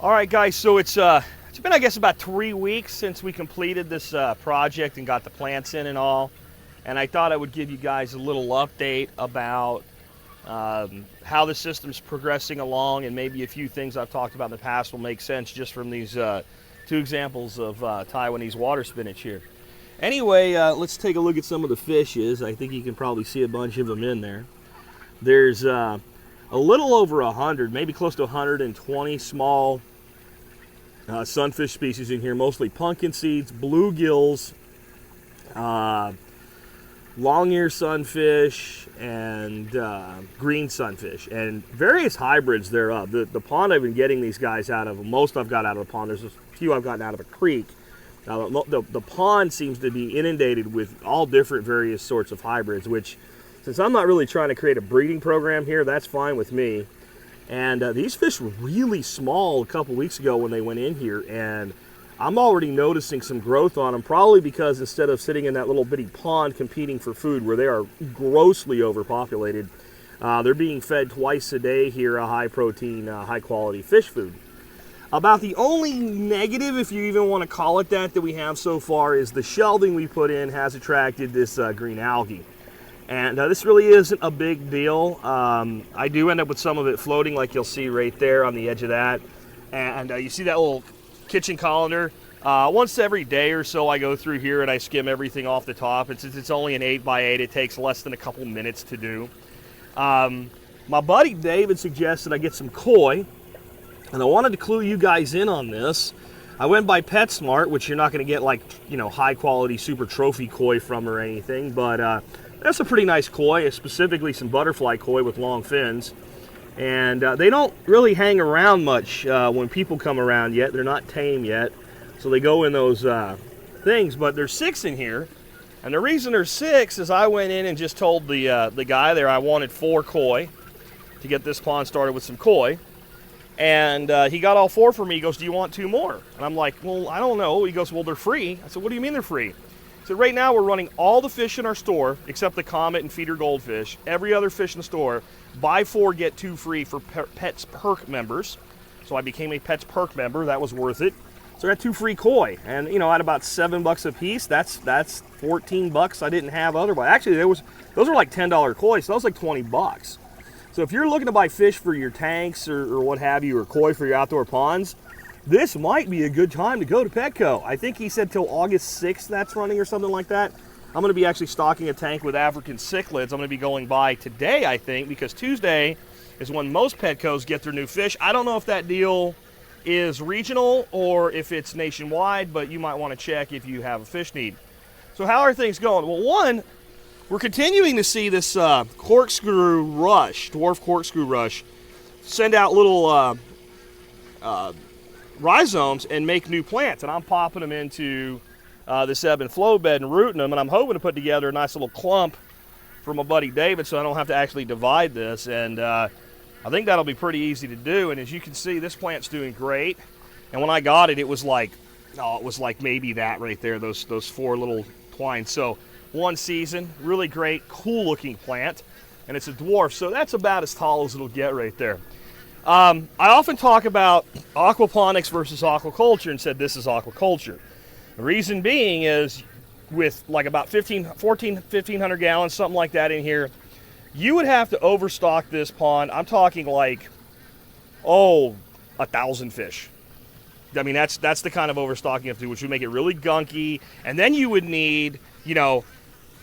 All right, guys, so it's been, I guess, about 3 weeks since we completed this project and got the plants in and all. And I thought I would give you guys a little update about how the system's progressing along, and maybe a few things I've talked about in the past will make sense just from these two examples of Taiwanese water spinach here. Anyway, let's take a look at some of the fishes. I think you can probably see a bunch of them in there. There's a little over 100, maybe close to 120 small sunfish species in here, mostly pumpkin seeds, bluegills, long-ear sunfish, and green sunfish, and various hybrids thereof. The pond I've been getting these guys out of, most I've got out of the pond, there's a few I've gotten out of a creek. Now, the pond seems to be inundated with all different various sorts of hybrids, which, since I'm not really trying to create a breeding program here, that's fine with me. And these fish were really small a couple weeks ago when they went in here, and I'm already noticing some growth on them, probably because instead of sitting in that little bitty pond competing for food where they are grossly overpopulated, they're being fed twice a day here a high protein, high quality fish food. About the only negative, if you even want to call it that we have so far, is the shelving we put in has attracted this green algae. And this really isn't a big deal. I do end up with some of it floating, like you'll see right there on the edge of that. And you see that little kitchen colander? Once every day or so I go through here and I skim everything off the top. And since it's only an 8x8, it takes less than a couple minutes to do. My buddy David suggested I get some koi, and I wanted to clue you guys in on this. I went by PetSmart, which you're not going to get like, you know, high quality super trophy koi from or anything, but that's a pretty nice koi, specifically some butterfly koi with long fins. And they don't really hang around much when people come around yet. They're not tame yet, so they go in those things. But there's 6 in here, and the reason there's 6 is I went in and just told the guy there I wanted 4 koi to get this pond started with some koi. And he got all 4 for me. He goes, "Do you want 2 more?" And I'm like, "Well, I don't know." He goes, "Well, they're free." I said, "What do you mean they're free?" So right now we're running all the fish in our store, except the comet and feeder goldfish. Every other fish in the store, buy 4, get 2 free for Pets Perk members. So I became a Pets Perk member. That was worth it. So I got 2 free koi, and you know, at about $7 a piece, that's $14 I didn't have otherwise. Actually, those were like $10 koi, so that was like $20. So if you're looking to buy fish for your tanks or what have you, or koi for your outdoor ponds, this might be a good time to go to Petco. I think he said till August 6th that's running or something like that. I'm going to be actually stocking a tank with African cichlids. I'm going to be going by today, I think, because Tuesday is when most Petcos get their new fish. I don't know if that deal is regional or if it's nationwide, but you might want to check if you have a fish need. So how are things going? Well, one, we're continuing to see this corkscrew rush, dwarf corkscrew rush, send out little rhizomes and make new plants, and I'm popping them into this ebb and flow bed and rooting them, and I'm hoping to put together a nice little clump for my buddy David so I don't have to actually divide this, and I think that'll be pretty easy to do. And as you can see, this plant's doing great, and when I got it, it was like maybe that right there, those 4 little twines. So 1 season, really great, cool looking plant, and it's a dwarf, so that's about as tall as it'll get right there. I often talk about aquaponics versus aquaculture and said this is aquaculture. The reason being is with like about 1,500 gallons, something like that in here, you would have to overstock this pond. I'm talking like, 1,000 fish. I mean, that's the kind of overstocking you have to do, which would make it really gunky, and then you would need, you know,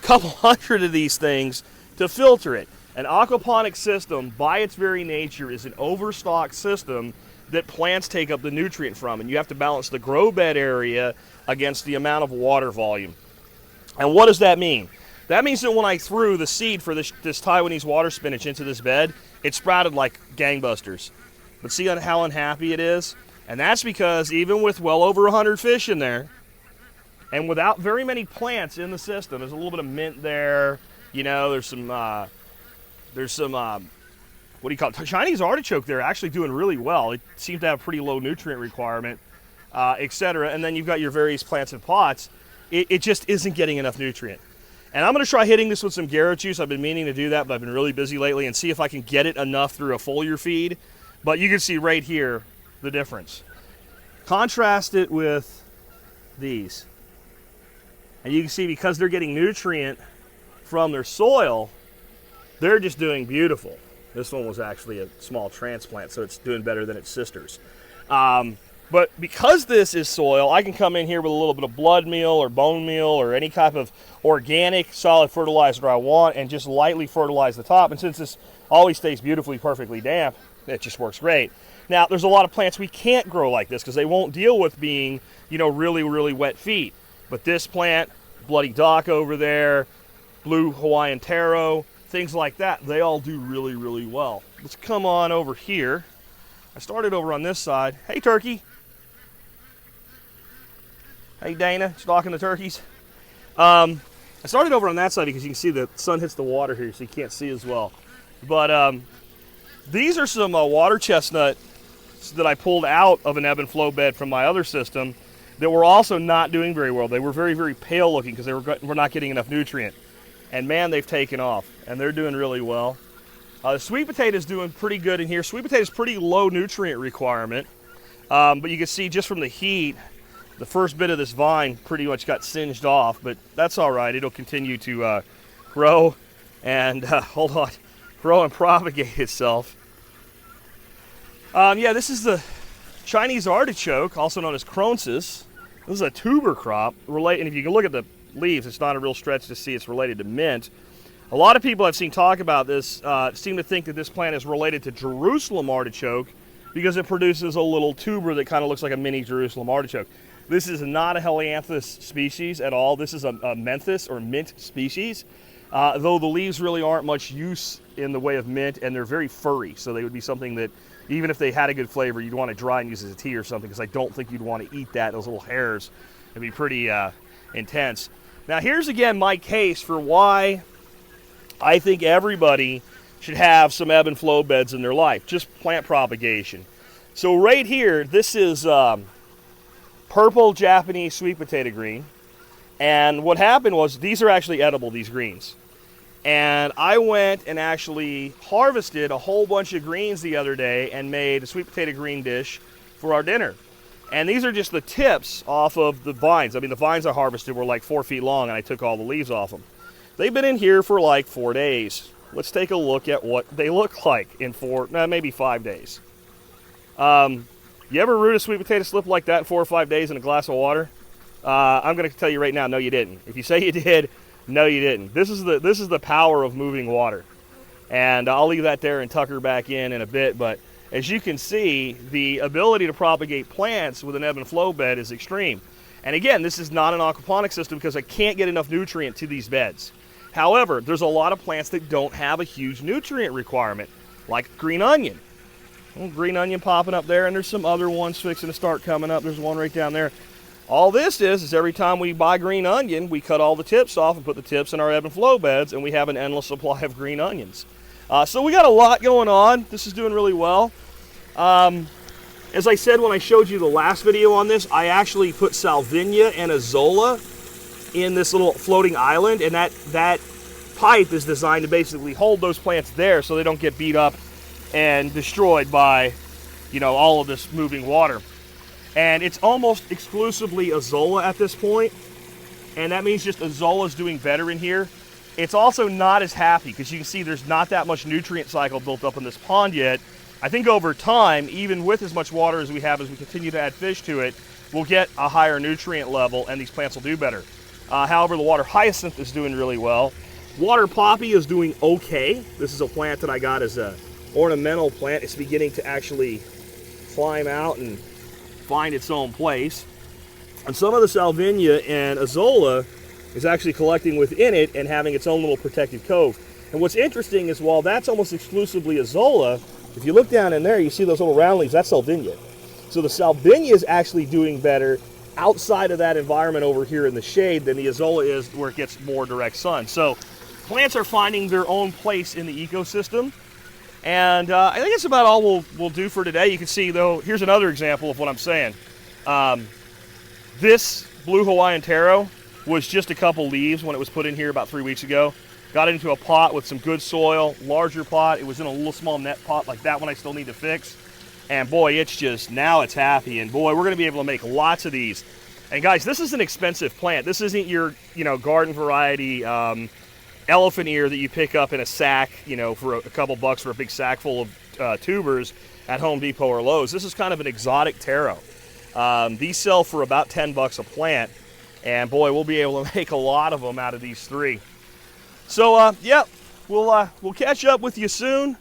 a couple hundred of these things to filter it. An aquaponics system, by its very nature, is an overstocked system that plants take up the nutrient from, and you have to balance the grow bed area against the amount of water volume. And what does that mean? That means that when I threw the seed for this Taiwanese water spinach into this bed, it sprouted like gangbusters. But see how unhappy it is? And that's because even with well over 100 fish in there, and without very many plants in the system, there's a little bit of mint there, you know, there's some what do you call it, Chinese artichoke there, actually doing really well. It seems to have a pretty low nutrient requirement, etc. And then you've got your various plants and pots. It just isn't getting enough nutrient. And I'm going to try hitting this with some Garrett juice. I've been meaning to do that, but I've been really busy lately, and see if I can get it enough through a foliar feed. But you can see right here the difference. Contrast it with these. And you can see because they're getting nutrient from their soil, they're just doing beautiful. This one was actually a small transplant, so it's doing better than its sisters. But because this is soil, I can come in here with a little bit of blood meal or bone meal or any type of organic solid fertilizer I want and just lightly fertilize the top. And since this always stays beautifully, perfectly damp, it just works great. Now, there's a lot of plants we can't grow like this because they won't deal with being, really, really wet feet. But this plant, bloody dock over there, blue Hawaiian taro, things like that, they all do really, really well. Let's come on over here. I started over on this side. Hey, turkey. Hey, Dana, stalking the turkeys. I started over on that side because you can see the sun hits the water here, so you can't see as well. But these are some water chestnut that I pulled out of an ebb and flow bed from my other system that were also not doing very well. They were very, very pale looking because they were not getting enough nutrient. And man, they've taken off, and they're doing really well. The sweet potato is doing pretty good in here. Sweet potato is pretty low nutrient requirement, but you can see just from the heat, the first bit of this vine pretty much got singed off, but that's all right. It'll continue to grow and, grow and propagate itself. Yeah, this is the Chinese artichoke, also known as Cronensis. This is a tuber crop, and if you can look at the leaves, it's not a real stretch to see it's related to mint. A lot of people I've seen talk about this seem to think that this plant is related to Jerusalem artichoke because it produces a little tuber that kind of looks like a mini Jerusalem artichoke. This is not a Helianthus species at all. This is a Menthis or mint species, though the leaves really aren't much use in the way of mint, and they're very furry, so they would be something that even if they had a good flavor, you'd want to dry and use as a tea or something, because I don't think you'd want to eat that. Those little hairs would be pretty intense. Now here's again my case for why I think everybody should have some ebb and flow beds in their life, just plant propagation. So right here, this is purple Japanese sweet potato green. And what happened was, these are actually edible, these greens. And I went and actually harvested a whole bunch of greens the other day and made a sweet potato green dish for our dinner. And these are just the tips off of the vines. I mean, the vines I harvested were like 4 feet long, and I took all the leaves off them. They've been in here for like 4 days. Let's take a look at what they look like in maybe 5 days. You ever root a sweet potato slip like that in 4 or 5 days in a glass of water? I'm going to tell you right now, no, you didn't. If you say you did, no, you didn't. This is the power of moving water. And I'll leave that there and tuck her back in a bit. But as you can see, the ability to propagate plants with an ebb and flow bed is extreme. And again, this is not an aquaponics system because I can't get enough nutrient to these beds. However, there's a lot of plants that don't have a huge nutrient requirement, like green onion. Green onion popping up there, and there's some other ones fixing to start coming up. There's one right down there. All this is every time we buy green onion, we cut all the tips off and put the tips in our ebb and flow beds, and we have an endless supply of green onions. So we got a lot going on. This is doing really well. As I said when I showed you the last video on this, I actually put salvinia and azolla in this little floating island, and that pipe is designed to basically hold those plants there so they don't get beat up and destroyed by, all of this moving water. And it's almost exclusively azolla at this point, and that means just azolla is doing better in here. It's also not as happy because you can see there's not that much nutrient cycle built up in this pond yet. I think over time, even with as much water as we have, as we continue to add fish to it, we'll get a higher nutrient level and these plants will do better. However, the water hyacinth is doing really well. Water poppy is doing okay. This is a plant that I got as a ornamental plant. It's beginning to actually climb out and find its own place. And some of the salvinia and azolla is actually collecting within it and having its own little protected cove. And what's interesting is while that's almost exclusively azolla, if you look down in there, you see those little round leaves, that's salvinia. So the salvinia is actually doing better outside of that environment over here in the shade than the azolla is where it gets more direct sun. So plants are finding their own place in the ecosystem. And I think that's about all we'll do for today. You can see, though, here's another example of what I'm saying. This blue Hawaiian taro was just a couple leaves when it was put in here about 3 weeks ago. Got it into a pot with some good soil, larger pot. It was in a little small net pot like that one I still need to fix. And boy, it's just, now it's happy. And boy, we're going to be able to make lots of these. And guys, this is an expensive plant. This isn't your, garden variety elephant ear that you pick up in a sack, for a couple bucks for a big sack full of tubers at Home Depot or Lowe's. This is kind of an exotic taro. These sell for about 10 bucks a plant. And boy, we'll be able to make a lot of them out of these 3. So, yeah, we'll catch up with you soon.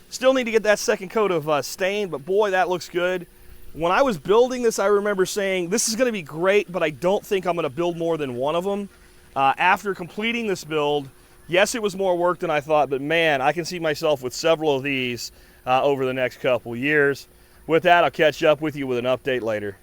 Still need to get that second coat of stain, but boy, that looks good. When I was building this, I remember saying, this is going to be great, but I don't think I'm going to build more than one of them. After completing this build, yes, it was more work than I thought, but man, I can see myself with several of these over the next couple years. With that, I'll catch up with you with an update later.